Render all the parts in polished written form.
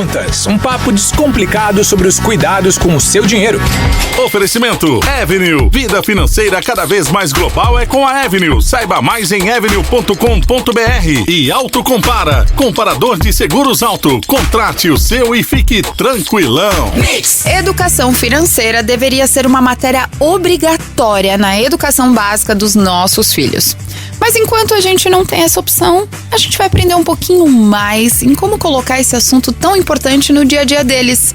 Contas, um papo descomplicado sobre os cuidados com o seu dinheiro. Oferecimento Avenue. Vida financeira cada vez mais global é com a Avenue. Saiba mais em avenue.com.br. E Autocompara, comparador de seguros auto. Contrate o seu e fique tranquilão. Educação financeira deveria ser uma matéria obrigatória na educação básica dos nossos filhos. Mas enquanto a gente não tem essa opção, a gente vai aprender um pouquinho mais em como colocar esse assunto tão importante no dia a dia deles.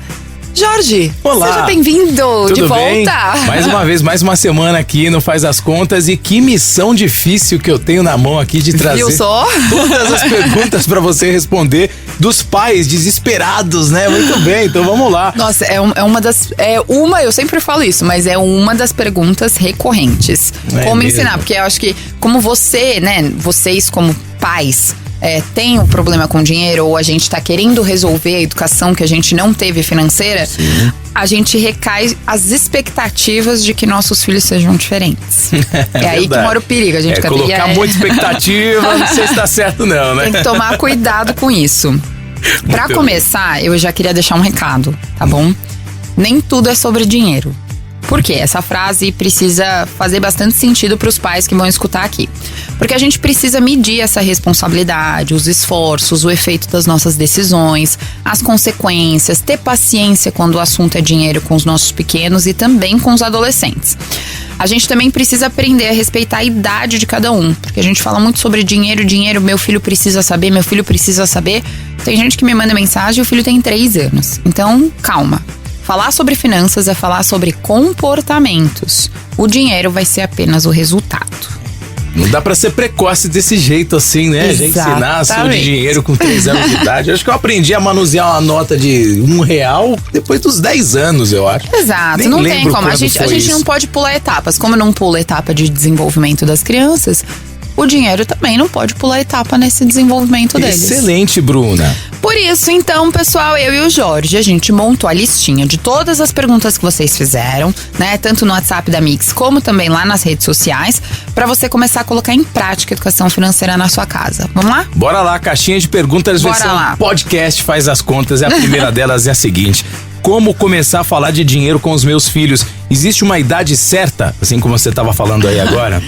Jorge, olá. Seja bem-vindo. Tudo de volta. Bem? Mais uma vez, mais uma semana aqui no Faz as Contas, e que missão difícil que eu tenho na mão aqui de trazer todas as perguntas para você responder dos pais desesperados, né? Muito bem, então vamos lá. Nossa, eu sempre falo isso, mas é uma das perguntas recorrentes. Como mesmo? Ensinar? Porque eu acho que como você, né, vocês como pais tem um problema com dinheiro, ou a gente tá querendo resolver a educação que a gente não teve financeira, sim, a gente recai as expectativas de que nossos filhos sejam diferentes. É aí que mora o perigo. A gente colocar muita expectativa, não sei se tá certo não, né? Tem que tomar cuidado com isso. Pra começar, eu já queria deixar um recado, tá bom? Nem tudo é sobre dinheiro. Por quê? Essa frase precisa fazer bastante sentido para os pais que vão escutar aqui. Porque a gente precisa medir essa responsabilidade, os esforços, o efeito das nossas decisões, as consequências, ter paciência quando o assunto é dinheiro com os nossos pequenos e também com os adolescentes. A gente também precisa aprender a respeitar a idade de cada um, porque a gente fala muito sobre dinheiro, meu filho precisa saber, meu filho precisa saber. Tem gente que me manda mensagem e o filho tem 3 anos. Então, calma. Falar sobre finanças é falar sobre comportamentos. O dinheiro vai ser apenas o resultado. Não dá pra ser precoce desse jeito assim, né? Exatamente. A gente ensinar sobre dinheiro com 3 anos de idade. Eu acho que eu aprendi a manusear uma nota de R$1 depois dos 10 anos, eu acho. Exato, Nem não tem como. A gente isso. não pode pular etapas. Como não pula a etapa de desenvolvimento das crianças, o dinheiro também não pode pular etapa nesse desenvolvimento deles. Excelente, Bruna. Por isso, então, pessoal, eu e o Jorge, a gente montou a listinha de todas as perguntas que vocês fizeram, né? Tanto no WhatsApp da Mix, como também lá nas redes sociais, pra você começar a colocar em prática a educação financeira na sua casa. Vamos lá? Bora lá, caixinha de perguntas, versão podcast Faz as Contas. A primeira delas é a seguinte: como começar a falar de dinheiro com os meus filhos? Existe uma idade certa, assim como você estava falando aí agora?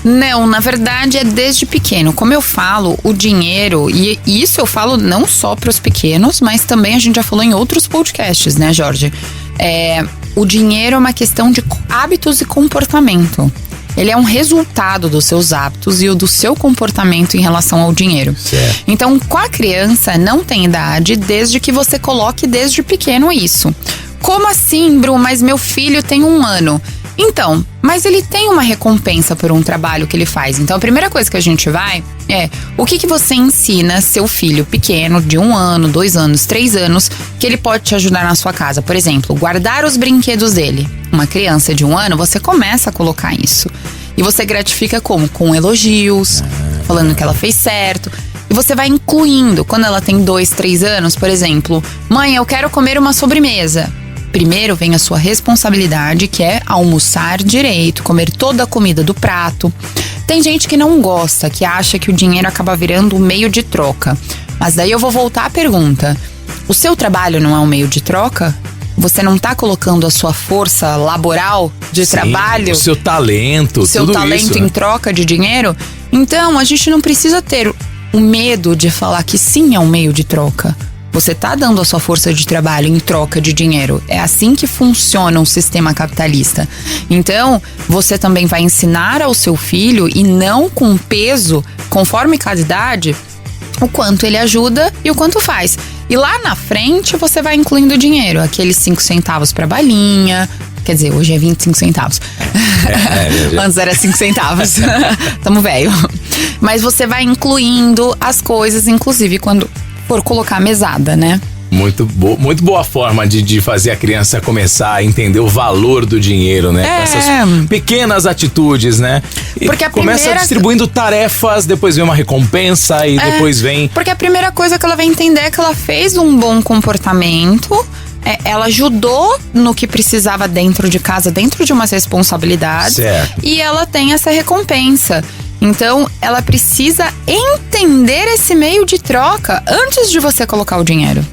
Não, na verdade é desde pequeno. Como eu falo, o dinheiro, e isso eu falo não só para os pequenos, mas também a gente já falou em outros podcasts, né, Jorge? O dinheiro é uma questão de hábitos e comportamento. Ele é um resultado dos seus hábitos e o do seu comportamento em relação ao dinheiro. Certo. Então, com a criança, não tem idade, desde que você coloque desde pequeno isso. Como assim, Bru? Mas meu filho tem 1 ano. Então, mas ele tem uma recompensa por um trabalho que ele faz. Então, a primeira coisa que a gente vai é o que você ensina seu filho pequeno, de 1 ano, 2 anos, 3 anos, que ele pode te ajudar na sua casa. Por exemplo, guardar os brinquedos dele. Uma criança de 1 ano, você começa a colocar isso. E você gratifica como? Com elogios, falando que ela fez certo. E você vai incluindo. Quando ela tem 2, 3 anos, por exemplo, mãe, eu quero comer uma sobremesa. Primeiro vem a sua responsabilidade, que é almoçar direito, comer toda a comida do prato. Tem gente que não gosta, que acha que o dinheiro acaba virando um meio de troca. Mas daí eu vou voltar à pergunta: o seu trabalho não é um meio de troca? Você não tá colocando a sua força laboral de trabalho? O seu talento, tudo talento isso, em né? troca de dinheiro? Então, a gente não precisa ter o medo de falar que sim é um meio de troca. Você tá dando a sua força de trabalho em troca de dinheiro. É assim que funciona um sistema capitalista. Então, você também vai ensinar ao seu filho, e não com peso, conforme cada idade, o quanto ele ajuda e o quanto faz. E lá na frente, você vai incluindo o dinheiro. Aqueles 5 centavos pra balinha. Quer dizer, hoje é 25 centavos. Antes era 5 centavos. Tamo velho. Mas você vai incluindo as coisas, inclusive quando for colocar a mesada, né? Muito boa forma de fazer a criança começar a entender o valor do dinheiro, né? Com essas pequenas atitudes, né? Porque a começa distribuindo tarefas, depois vem uma recompensa e depois vem... Porque a primeira coisa que ela vai entender é que ela fez um bom comportamento, ela ajudou no que precisava dentro de casa, dentro de umas responsabilidades. Certo. E ela tem essa recompensa. Então, ela precisa entender esse meio de troca antes de você colocar o dinheiro.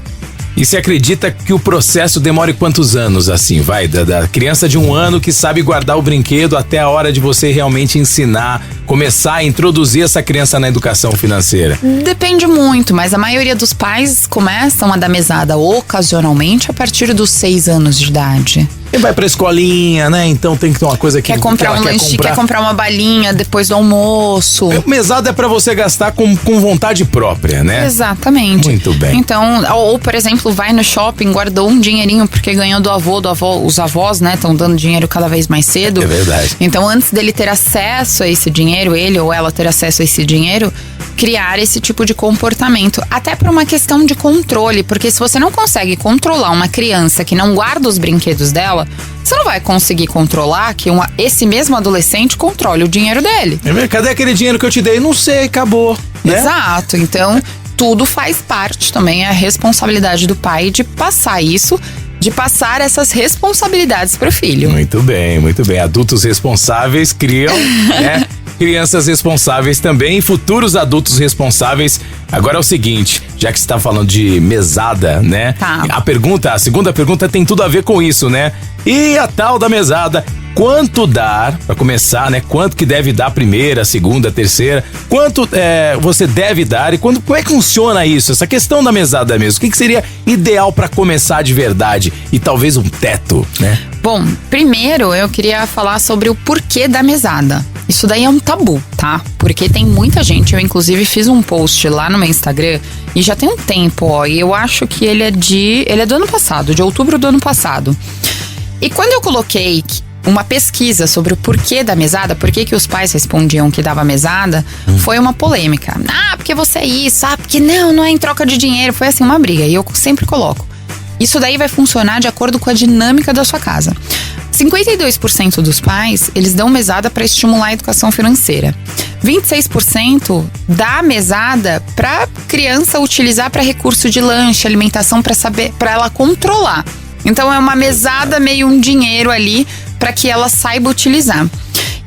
E você acredita que o processo demore quantos anos, assim, vai? Da criança de 1 ano que sabe guardar o brinquedo até a hora de você realmente ensinar, começar a introduzir essa criança na educação financeira? Depende muito, mas a maioria dos pais começam a dar mesada ocasionalmente a partir dos 6 anos de idade. Ele vai pra escolinha, né? Então tem que ter uma coisa que quer comprar um lanche, quer comprar uma balinha depois do almoço. Mesada é pra você gastar com vontade própria, né? Exatamente. Muito bem. Então, ou por exemplo, vai no shopping, guardou um dinheirinho porque ganhou do avô, os avós, né? Estão dando dinheiro cada vez mais cedo. É verdade. Então, antes dele ter acesso a esse dinheiro, ele ou ela ter acesso a esse dinheiro, criar esse tipo de comportamento. Até por uma questão de controle, porque se você não consegue controlar uma criança que não guarda os brinquedos dela, você não vai conseguir controlar que esse mesmo adolescente controle o dinheiro dele. Cadê aquele dinheiro que eu te dei? Não sei, acabou, né? Exato, então tudo faz parte também, é a responsabilidade do pai de passar isso, de passar essas responsabilidades pro filho. Muito bem, muito bem. Adultos responsáveis criam, né? Crianças responsáveis também, futuros adultos responsáveis. Agora é o seguinte, já que você tá falando de mesada, né? Tá. A segunda pergunta tem tudo a ver com isso, né? E a tal da mesada, quanto dar, pra começar, né? Quanto que deve dar a primeira, a segunda, a terceira? Quanto você deve dar e como é que funciona isso? Essa questão da mesada mesmo, o que seria ideal pra começar de verdade? E talvez um teto, né? Bom, primeiro eu queria falar sobre o porquê da mesada. Isso daí é um tabu, tá? Porque tem muita gente, eu inclusive fiz um post lá no meu Instagram e já tem um tempo, ó, e eu acho que ele é do ano passado, de outubro do ano passado. E quando eu coloquei uma pesquisa sobre o porquê da mesada, por que os pais respondiam que dava mesada, foi uma polêmica. Ah, porque você é isso, porque não é em troca de dinheiro, foi assim uma briga, e eu sempre coloco. Isso daí vai funcionar de acordo com a dinâmica da sua casa. 52% dos pais, eles dão mesada para estimular a educação financeira. 26% dá mesada para criança utilizar para recurso de lanche, alimentação, para ela controlar. Então é uma mesada, meio um dinheiro ali para que ela saiba utilizar.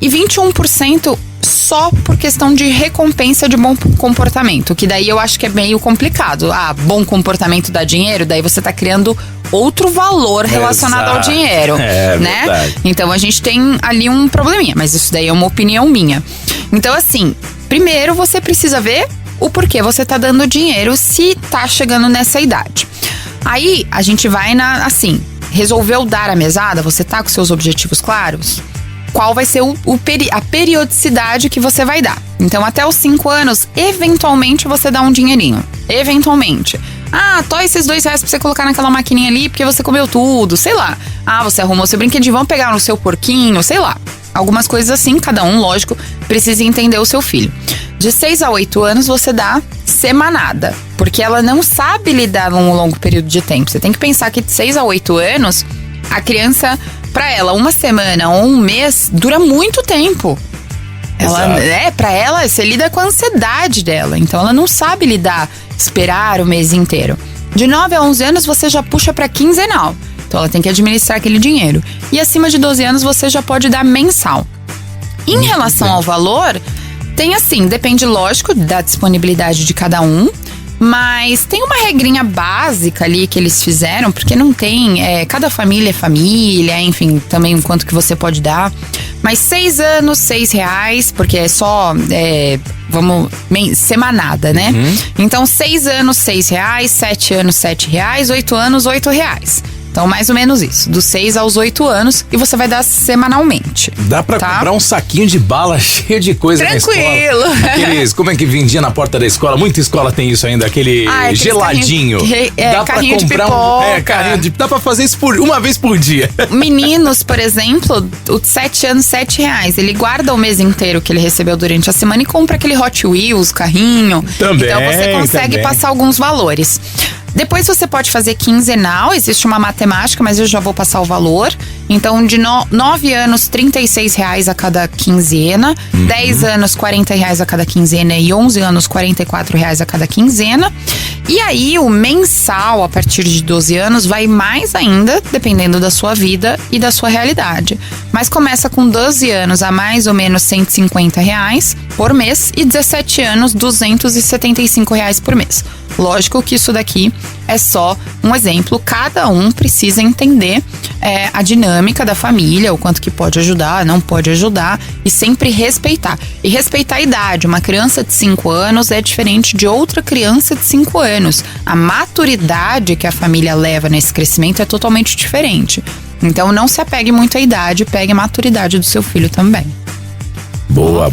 E 21% só por questão de recompensa de bom comportamento, que daí eu acho que é meio complicado. Bom comportamento dá dinheiro, daí você tá criando outro valor relacionado ao dinheiro, né? Verdade. Então a gente tem ali um probleminha, mas isso daí é uma opinião minha. Então assim, primeiro você precisa ver o porquê você tá dando dinheiro se tá chegando nessa idade. Aí a gente vai resolveu dar a mesada, você tá com seus objetivos claros? Qual vai ser a periodicidade que você vai dar. Então, até os 5 anos, eventualmente você dá um dinheirinho. Eventualmente. Tó esses R$2 pra você colocar naquela maquininha ali porque você comeu tudo, sei lá. Você arrumou seu brinquedinho, vamos pegar no seu porquinho, sei lá. Algumas coisas assim, cada um, lógico, precisa entender o seu filho. De 6 a 8 anos, você dá semanada, porque ela não sabe lidar num longo período de tempo. Você tem que pensar que de 6 a 8 anos, a criança, pra ela, uma semana ou um mês dura muito tempo. Pra ela, você lida com a ansiedade dela. Então ela não sabe lidar, esperar o mês inteiro. De 9 a 11 anos você já puxa pra quinzenal. Então ela tem que administrar aquele dinheiro. E acima de 12 anos você já pode dar mensal. Em relação ao valor, tem depende, lógico, da disponibilidade de cada um. Mas tem uma regrinha básica ali que eles fizeram, porque não tem, cada família é família, enfim, também o quanto que você pode dar. Mas 6 anos, R$6, porque é só, semanada, né? Então 6 anos, R$6, 7 anos, R$7, 8 anos, R$8. Então, mais ou menos isso, dos 6 aos 8 anos, e você vai dar semanalmente. Dá pra comprar um saquinho de bala cheio de coisa na escola. Tranquilo. Aqueles, como é que vendia na porta da escola? Muita escola tem isso ainda, aquele geladinho. Dá carrinho pra comprar de pipoca. Dá pra fazer isso uma vez por dia. Meninos, por exemplo, o de 7 anos, R$7. Ele guarda o mês inteiro que ele recebeu durante a semana e compra aquele Hot Wheels, carrinho. Também. Então, você consegue passar alguns valores. Depois você pode fazer quinzenal, existe uma matemática, mas eu já vou passar o valor. Então, de 9 anos, R$36 a cada quinzena, 10 anos, R$40 a cada quinzena e 11 anos, R$44 a cada quinzena. E aí, o mensal, a partir de 12 anos, vai mais ainda, dependendo da sua vida e da sua realidade. Mas começa com 12 anos a mais ou menos R$150 por mês e 17 anos, R$275 por mês. Lógico que isso daqui é só um exemplo, cada um precisa entender a dinâmica da família, o quanto que pode ajudar, não pode ajudar, e sempre respeitar. E respeitar a idade. Uma criança de 5 anos é diferente de outra criança de 5 anos. A maturidade que a família leva nesse crescimento é totalmente diferente. Então não se apegue muito à idade, pegue a maturidade do seu filho também. Boa.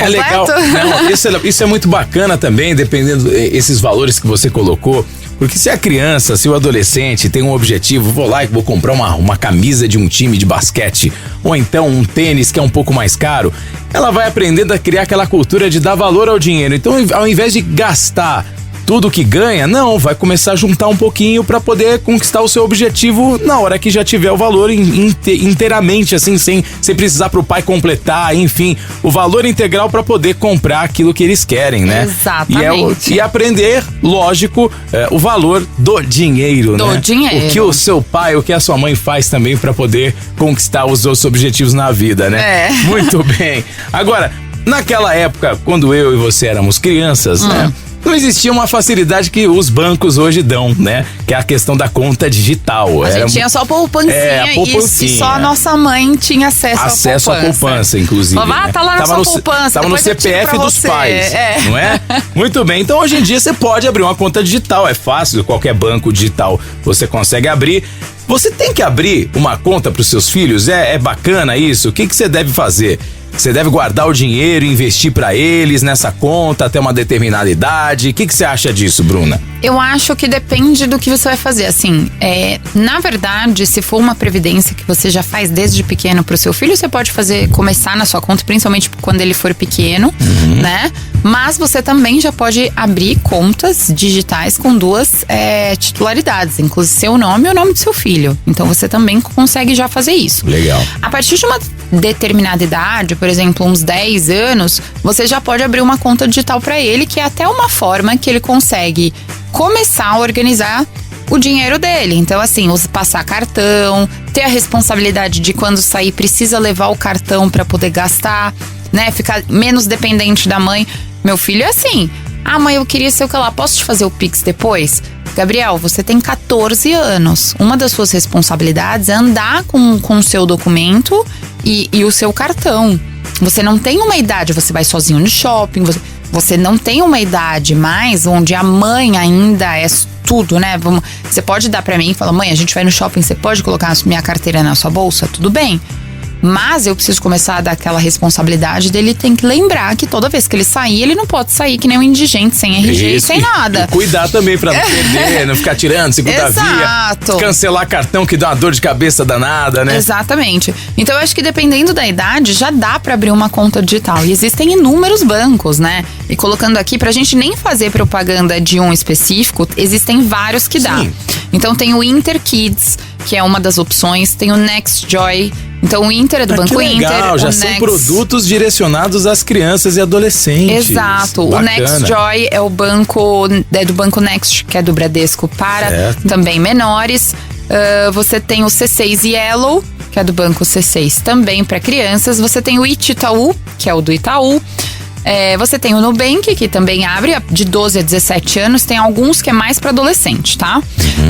É legal. Não, isso é muito bacana também, dependendo desses valores que você colocou. Porque se a criança, se o adolescente tem um objetivo, vou lá e vou comprar uma camisa de um time de basquete, ou então um tênis que é um pouco mais caro, ela vai aprendendo a criar aquela cultura de dar valor ao dinheiro. Então, ao invés de gastar tudo que ganha, não, vai começar a juntar um pouquinho para poder conquistar o seu objetivo na hora que já tiver o valor inteiramente, assim, sem precisar pro pai completar, enfim, o valor integral para poder comprar aquilo que eles querem, né? Exatamente. E aprender, lógico, o valor do dinheiro, né? Do dinheiro. O que o seu pai, o que a sua mãe faz também para poder conquistar os seus objetivos na vida, né? Muito bem. Agora, naquela época, quando eu e você éramos crianças, né? Não existia uma facilidade que os bancos hoje dão, né? Que é a questão da conta digital. A gente tinha só poupancinha, e só a nossa mãe tinha acesso à poupança, inclusive. Falava, tá lá na sua poupança. Tava no CPF dos pais, não é? Muito bem, então hoje em dia você pode abrir uma conta digital, é fácil, qualquer banco digital você consegue abrir. Você tem que abrir uma conta para os seus filhos? É bacana isso? O que você deve fazer? Você deve guardar o dinheiro, investir para eles nessa conta até uma determinada idade. O que você acha disso, Bruna? Eu acho que depende do que você vai fazer. Assim, na verdade, se for uma previdência que você já faz desde pequeno pro seu filho, você pode começar na sua conta, principalmente quando ele for pequeno, né? Mas você também já pode abrir contas digitais com 2 titularidades, inclusive seu nome e o nome do seu filho. Então você também consegue já fazer isso. Legal. A partir de uma determinada idade, por exemplo, uns 10 anos, você já pode abrir uma conta digital para ele, que é até uma forma que ele consegue começar a organizar o dinheiro dele. Então, assim, passar cartão, ter a responsabilidade de quando sair precisa levar o cartão para poder gastar, né? Ficar menos dependente da mãe. Meu filho é assim: mãe, eu queria sei o que lá, posso te fazer o Pix depois? Gabriel, você tem 14 anos. Uma das suas responsabilidades é andar com o seu documento e o seu cartão. Você não tem uma idade, você vai sozinho no shopping, você não tem uma idade mais onde a mãe ainda é tudo, né? Você pode dar pra mim e falar: mãe, a gente vai no shopping, você pode colocar a minha carteira na sua bolsa? Tudo bem. Mas eu preciso começar a dar aquela responsabilidade dele, tem que lembrar que toda vez que ele sair, ele não pode sair que nem um indigente, sem RG e sem nada. E cuidar também pra não perder, não ficar tirando segunda via, cancelar cartão que dá uma dor de cabeça danada, né? Exatamente. Então eu acho que dependendo da idade, já dá pra abrir uma conta digital. E existem inúmeros bancos, né? E colocando aqui, pra gente nem fazer propaganda de um específico, existem vários que dá. Então tem o InterKids, que é uma das opções, tem o NextJoy. Então o Inter é do Banco Inter. Já são produtos direcionados às crianças e adolescentes. Exato. Bacana. O NextJoy é o banco do Banco Next, que é do Bradesco, para também menores. Você tem o C6 Yellow, que é do Banco C6, também para crianças. Você tem o Itaú, que é o do Itaú. Você tem o Nubank, que também abre de 12 a 17 anos. Tem alguns que é mais para adolescente, tá?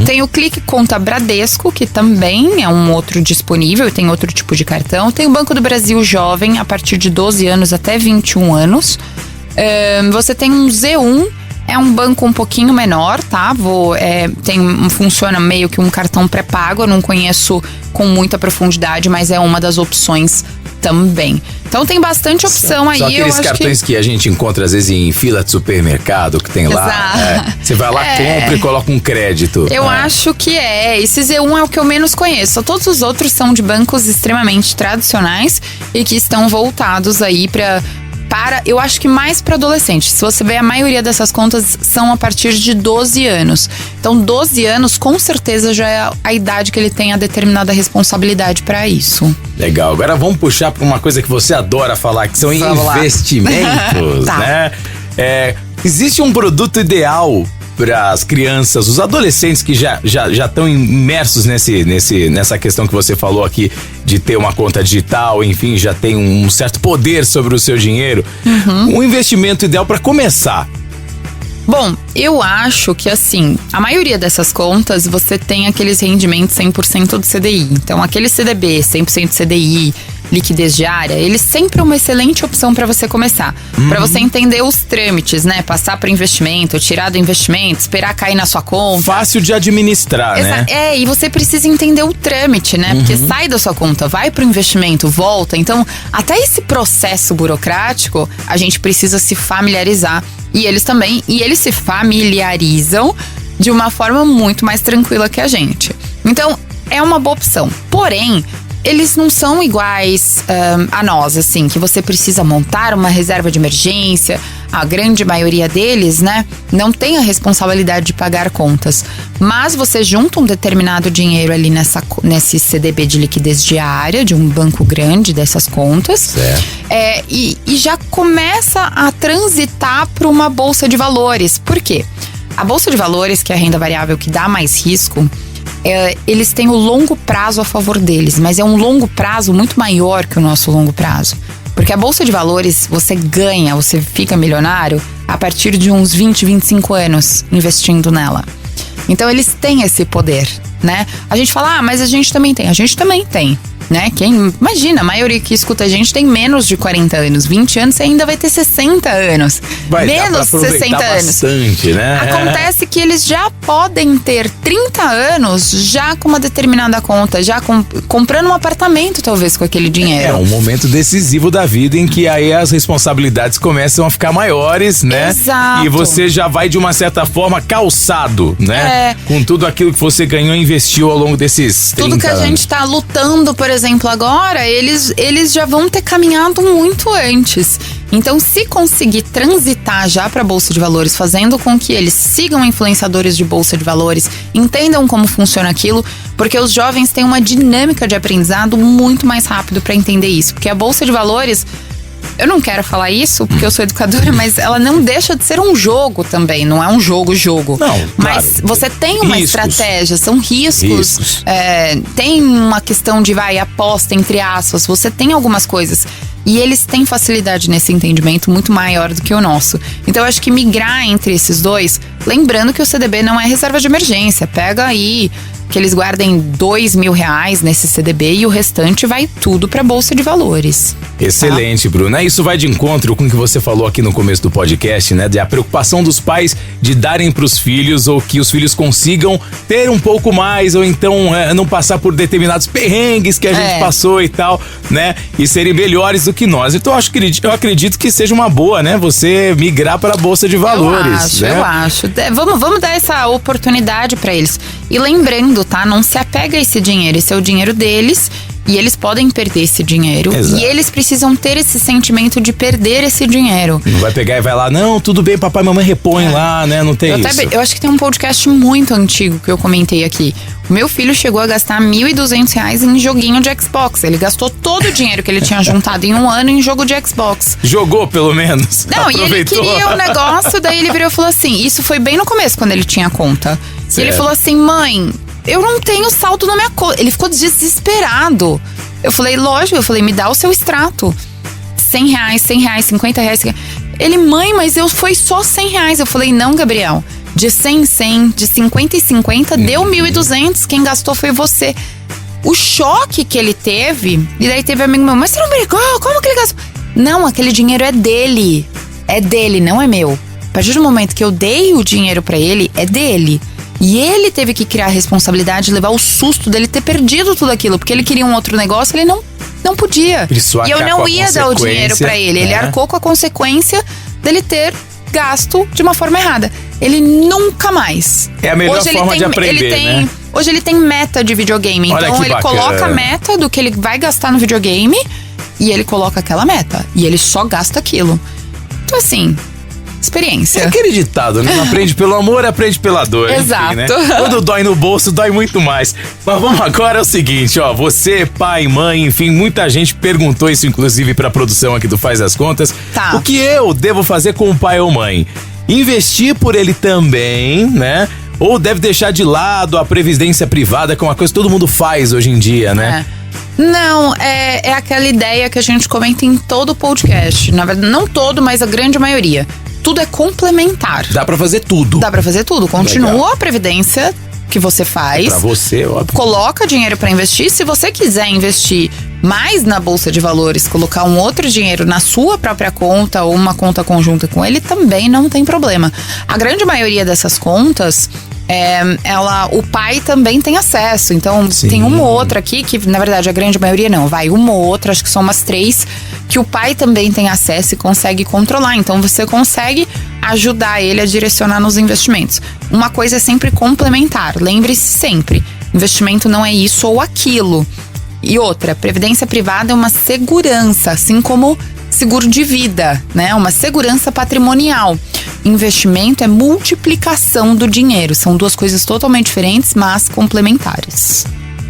Tem o Clique Conta Bradesco, que também é um outro disponível, tem outro tipo de cartão. Tem o Banco do Brasil Jovem, a partir de 12 anos até 21 anos. Você tem um Z1, é um banco um pouquinho menor, tá? Funciona meio que um cartão pré-pago, eu não conheço com muita profundidade, mas é uma das opções também. Então tem bastante opção aí. Só aqueles cartões que a gente encontra às vezes em fila de supermercado, que tem lá. Você vai lá, compra e coloca um crédito. Eu acho que esse Z1 é o que eu menos conheço. Todos os outros são de bancos extremamente tradicionais e que estão voltados aí eu acho que mais para adolescentes. Se você ver, a maioria dessas contas são a partir de 12 anos. Então 12 anos com certeza já é a idade que ele tem a determinada responsabilidade para isso. Legal, agora vamos puxar para uma coisa que você adora falar, que são investimentos, né? Existe um produto ideal para as crianças, os adolescentes que já estão imersos nessa questão que você falou aqui de ter uma conta digital, enfim, já tem um certo poder sobre o seu dinheiro. Um investimento ideal para começar. Bom, eu acho que assim, a maioria dessas contas você tem aqueles rendimentos 100% do CDI. Então aquele CDB, 100% CDI, liquidez diária, ele sempre é uma excelente opção para você começar. Para você entender os trâmites, né? Passar para investimento, tirar do investimento, esperar cair na sua conta. Fácil de administrar, né? E você precisa entender o trâmite, né? Porque sai da sua conta, vai pro investimento, volta. Então, até esse processo burocrático, a gente precisa se familiarizar. E eles também, eles se familiarizam de uma forma muito mais tranquila que a gente. Então, é uma boa opção. Porém, eles não são iguais a nós, assim, que você precisa montar uma reserva de emergência. A grande maioria deles, né, não tem a responsabilidade de pagar contas. Mas você junta um determinado dinheiro ali nesse CDB de liquidez diária, de um banco grande dessas contas. E já começa a transitar para uma bolsa de valores. Por quê? A bolsa de valores, que é a renda variável que dá mais risco, eles têm o longo prazo a favor deles, mas é um longo prazo muito maior que o nosso longo prazo. Porque a bolsa de valores, você fica milionário a partir de uns 20, 25 anos investindo nela. Então eles têm esse poder, né? A gente fala, mas a gente também tem. A gente também tem, né? Imagina, a maioria que escuta a gente tem menos de 40 anos. 20 anos você ainda vai ter 60 anos. Menos de 60 anos. Bastante, né? Acontece que eles já podem ter 30 anos já com uma determinada conta, já comprando um apartamento talvez com aquele dinheiro. É um momento decisivo da vida em que aí as responsabilidades começam a ficar maiores, né? Exato. E você já vai de uma certa forma calçado, né? Com tudo aquilo que você ganhou e investiu ao longo desses 30 anos. Tudo que a gente tá lutando, por exemplo, agora, eles já vão ter caminhado muito antes. Então, se conseguir transitar já para a Bolsa de Valores, fazendo com que eles sigam influenciadores de Bolsa de Valores, entendam como funciona aquilo, porque os jovens têm uma dinâmica de aprendizado muito mais rápido para entender isso. Porque a Bolsa de Valores, eu não quero falar isso porque eu sou educadora, mas ela não deixa de ser um jogo também, não é um jogo. Não, mas claro, você tem uma estratégia, são riscos. Tem uma questão de aposta, entre aspas, você tem algumas coisas. E eles têm facilidade nesse entendimento muito maior do que o nosso. Então eu acho que migrar entre esses dois, lembrando que o CDB não é reserva de emergência, pega aí que eles guardem R$2.000 nesse CDB e o restante vai tudo para a Bolsa de Valores. Excelente, tá? Bruna. Isso vai de encontro com o que você falou aqui no começo do podcast, né? De a preocupação dos pais de darem para os filhos, ou que os filhos consigam ter um pouco mais, ou então não passar por determinados perrengues que a gente passou e tal, né? E serem melhores do que nós. Então eu acredito que seja uma boa, né? Você migrar para a Bolsa de Valores. Eu acho. Vamos dar essa oportunidade para eles. E lembrando, tá? Não se apega a esse dinheiro. Esse é o dinheiro deles e eles podem perder esse dinheiro. Exato. E eles precisam ter esse sentimento de perder esse dinheiro. Não vai pegar e vai lá, não, tudo bem, papai e mamãe repõem lá, né? Não tem isso. Eu acho que tem um podcast muito antigo que eu comentei aqui. O meu filho chegou a gastar R$1.200 em joguinho de Xbox. Ele gastou todo o dinheiro que ele tinha juntado em um ano em jogo de Xbox. Jogou, pelo menos. Não, aproveitou. E ele queria o negócio, daí ele virou e falou assim, isso foi bem no começo, quando ele tinha conta. Certo. E ele falou assim, mãe, eu não tenho saldo na minha conta. Ele ficou desesperado. Eu falei, lógico, me dá o seu extrato. R$100, R$50. Ele, mãe, mas foi só R$100. Eu falei, não, Gabriel. De 100 em 100, de 50 em 50, deu 1.200. Quem gastou foi você. O choque que ele teve, e daí teve amigo meu, mas você não brigou? Como que ele gastou? Não, aquele dinheiro é dele. É dele, não é meu. A partir do momento que eu dei o dinheiro pra ele, é dele. E ele teve que criar a responsabilidade, levar o susto dele ter perdido tudo aquilo, porque ele queria um outro negócio, ele não podia. E eu não ia dar o dinheiro pra ele. Ele arcou com a consequência dele ter gasto de uma forma errada. Ele nunca mais. É a melhor forma de aprender, né? Hoje ele tem meta de videogame. Olha, então ele bacana. Coloca a meta do que ele vai gastar no videogame e ele coloca aquela meta. E ele só gasta aquilo. Então assim, experiência. É aquele ditado, né? Não aprende pelo amor, aprende pela dor. Exato. Enfim, né? Quando dói no bolso, dói muito mais. Mas vamos agora, é o seguinte, ó. Você, pai, mãe, enfim, muita gente perguntou isso, inclusive, pra produção aqui do Faz as Contas. Tá. O que eu devo fazer com o pai ou mãe? Investir por ele também, né? Ou deve deixar de lado a previdência privada, que é uma coisa que todo mundo faz hoje em dia, né? Não, é aquela ideia que a gente comenta em todo o podcast. Na verdade, não todo, mas a grande maioria. tudo é complementar. Dá pra fazer tudo. Dá pra fazer tudo. Continua a previdência que você faz. Pra você, óbvio. Coloca dinheiro pra investir. Se você quiser investir mais na Bolsa de Valores, colocar um outro dinheiro na sua própria conta ou uma conta conjunta com ele, também não tem problema. A grande maioria dessas contas, o pai também tem acesso. Então, tem uma ou outra aqui, que na verdade a grande maioria não. Uma ou outra, acho que são umas 3, que o pai também tem acesso e consegue controlar. Então, você consegue ajudar ele a direcionar nos investimentos. Uma coisa é sempre complementar. Lembre-se sempre, investimento não é isso ou aquilo. E outra, previdência privada é uma segurança, assim como seguro de vida, né? Uma segurança patrimonial. Investimento é multiplicação do dinheiro. São 2 coisas totalmente diferentes, mas complementares.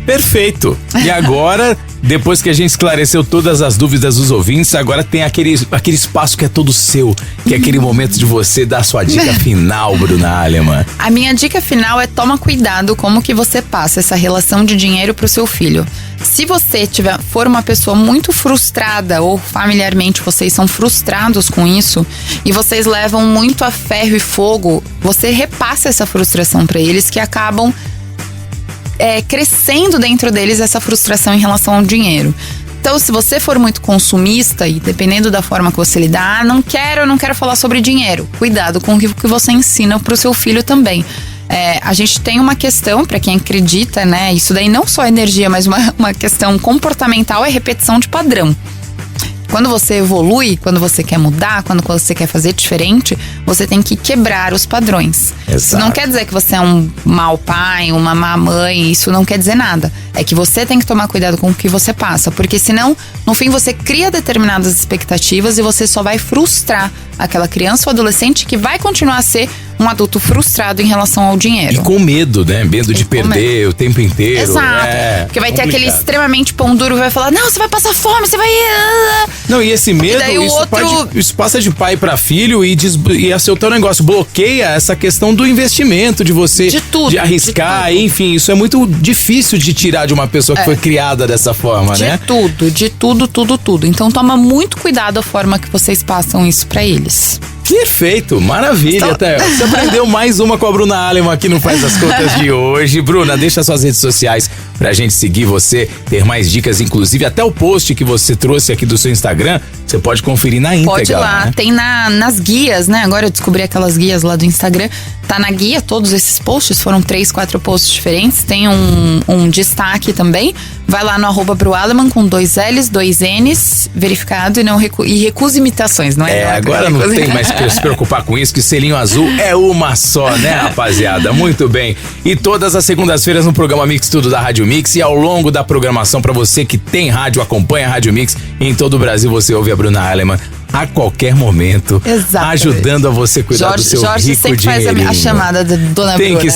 Perfeito. E agora, depois que a gente esclareceu todas as dúvidas dos ouvintes, agora tem aquele espaço que é todo seu, que é aquele momento de você dar a sua dica final, Bruna Aleman. A minha dica final é: toma cuidado como que você passa essa relação de dinheiro pro seu filho. Se você for uma pessoa muito frustrada, ou familiarmente vocês são frustrados com isso, e vocês levam muito a ferro e fogo, você repassa essa frustração para eles, que acabam crescendo dentro deles essa frustração em relação ao dinheiro. Então, se você for muito consumista, e dependendo da forma que você lidar, não quero falar sobre dinheiro. Cuidado com o que você ensina pro seu filho também. A gente tem uma questão, para quem acredita, né? Isso daí não só é energia, mas uma questão comportamental, é repetição de padrão. Quando você evolui, quando você quer mudar, quando você quer fazer diferente, você tem que quebrar os padrões. Exato. Isso não quer dizer que você é um mau pai, uma má mãe, isso não quer dizer nada. É que você tem que tomar cuidado com o que você passa, porque senão, no fim, você cria determinadas expectativas e você só vai frustrar aquela criança ou adolescente que vai continuar a ser um adulto frustrado em relação ao dinheiro. E com medo, né? Medo de perder o tempo inteiro. Exato. Porque vai ter aquele extremamente pão duro que vai falar: não, você vai passar fome, você vai... Não, e esse medo, isso passa de pai pra filho e é seu teu negócio. Bloqueia essa questão do investimento, de você... De tudo. De arriscar, enfim. Isso é muito difícil de tirar de uma pessoa que foi criada dessa forma, né? De tudo. Então toma muito cuidado a forma que vocês passam isso pra eles. Perfeito, maravilha, Théo. Você aprendeu mais uma com a Bruna Aleman aqui no Faz as Contas de hoje. Bruna, deixa suas redes sociais pra gente seguir você, ter mais dicas, inclusive até o post que você trouxe aqui do seu Instagram, você pode conferir na íntegra. Pode ir lá, né? Tem nas guias, né? Agora eu descobri aquelas guias lá do Instagram. Tá na guia, todos esses posts, foram 3, 4 posts diferentes. Tem um destaque também. Vai lá no @BruAleman com 2 L's, 2 N's, verificado e recusa imitações, não é? Agora não tem mais que se preocupar com isso, que selinho azul é uma só, né, rapaziada? Muito bem. E todas as segundas-feiras no programa Mix Tudo da Rádio Mix, e ao longo da programação, pra você que tem rádio, acompanha a Rádio Mix, em todo o Brasil você ouve a Bruna Aleman a qualquer momento. Exato. Ajudando a você cuidar do seu Jorge rico sempre dinheirinho. faz a chamada da Dona Bruna. Tem que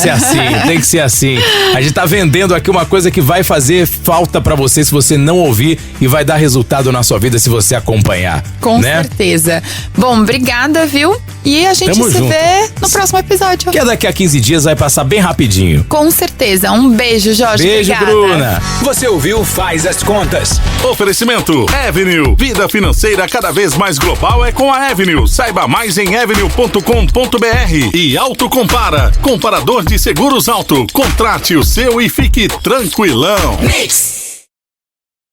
ser assim. A gente tá vendendo aqui uma coisa que vai fazer falta pra você se você não ouvir, e vai dar resultado na sua vida se você acompanhar. Com certeza. Bom, obrigada, viu? E a gente se vê no próximo episódio. Que daqui a 15 dias vai passar bem rapidinho. Com certeza. Um beijo, Jorge. Beijo, obrigada. Bruna. Você ouviu Faz as Contas. Oferecimento Avenue. Vida financeira cada vez mais global é com a Avenue. Saiba mais em avenue.com.br. E Autocompara. Comparador de seguros Auto. Contrate o seu e fique tranquilão. Mix.